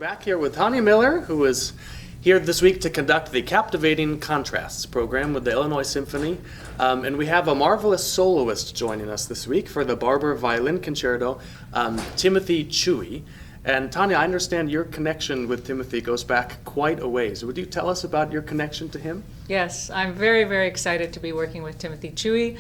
back here with Tania Miller, who is here this week to conduct the Captivating Contrasts program with the Illinois Symphony. And we have a marvelous soloist joining us this week for the Barber Violin Concerto, Timothy Chooi. And Tania, I understand your connection with Timothy goes back quite a ways. Would you tell us about your connection to him? Yes, I'm very, very excited to be working with Timothy Chooi.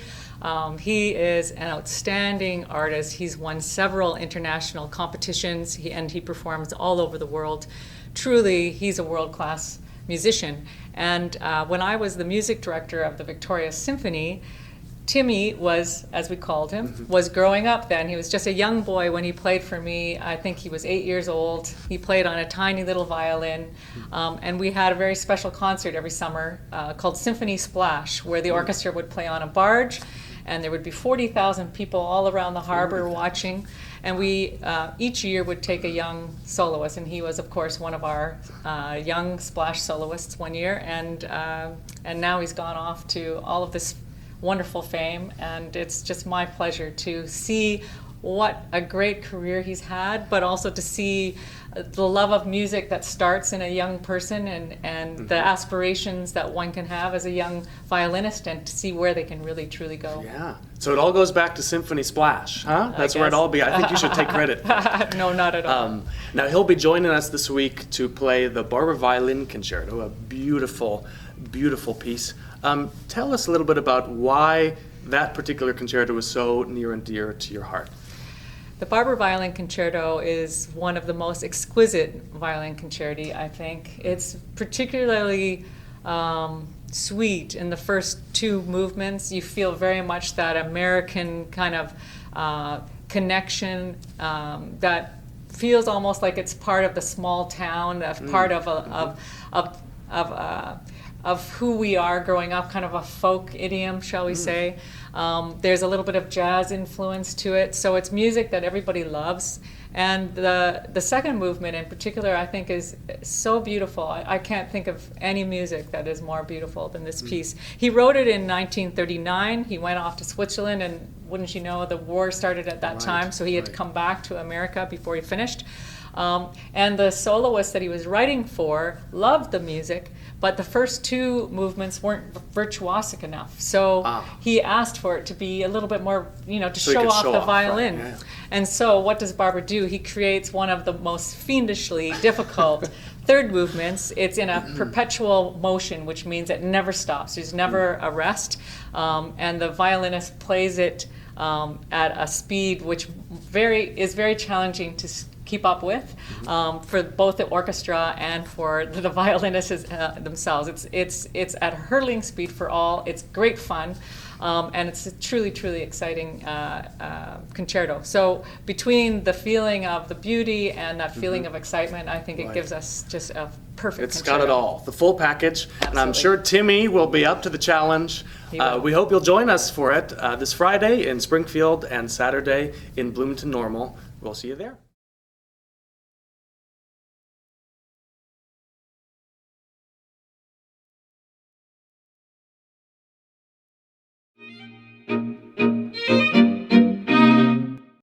He is an outstanding artist. He's won several international competitions and he performs all over the world. Truly, he's a world-class musician. And when I was the music director of the Victoria Symphony, Timmy was, as we called him, was growing up then. He was just a young boy when he played for me. I think he was 8 years old. He played on a tiny little violin. And we had a very special concert every summer called Symphony Splash, where the orchestra would play on a barge, and there would be 40,000 people all around the harbor watching. And we each year would take a young soloist, and he was, of course, one of our young splash soloists one year. And now he's gone off to all of this wonderful fame, and it's just my pleasure to see what a great career he's had, but also to see the love of music that starts in a young person and the aspirations that one can have as a young violinist, and to see where they can really truly go. Yeah, so it all goes back to Symphony Splash, huh? That's where it all began. I think you should take credit. No, not at all. Now he'll be joining us this week to play the Barber Violin Concerto, a beautiful, beautiful piece. Tell us a little bit about why that particular concerto was so near and dear to your heart. The Barber Violin Concerto is one of the most exquisite violin concerti, I think. It's particularly sweet in the first two movements. You feel very much that American kind of connection that feels almost like it's part of the small town, part of who we are growing up, kind of a folk idiom, shall we say. There's a little bit of jazz influence to it, so it's music that everybody loves. And the second movement in particular, I think, is so beautiful. I can't think of any music that is more beautiful than this piece. He wrote it in 1939. He went off to Switzerland, and wouldn't you know, the war started at that time, so he had to come back to America before he finished. And the soloist that he was writing for loved the music, but the first two movements weren't virtuosic enough. So he asked for it to be a little bit more, to show off the violin. Right, yeah. And so what does Barber do? He creates one of the most fiendishly difficult third movements. It's in a perpetual motion, which means it never stops. There's never a rest. And the violinist plays it at a speed which is very challenging to keep up with for both the orchestra and for the violinists themselves. It's at hurtling speed for all. It's great fun, and it's a truly, truly exciting concerto. So between the feeling of the beauty and that feeling of excitement, I think it gives us just a perfect concerto. Got it all, the full package. Absolutely. And I'm sure Timmy will be up to the challenge. We hope you'll join us for it this Friday in Springfield and Saturday in Bloomington Normal. We'll see you there.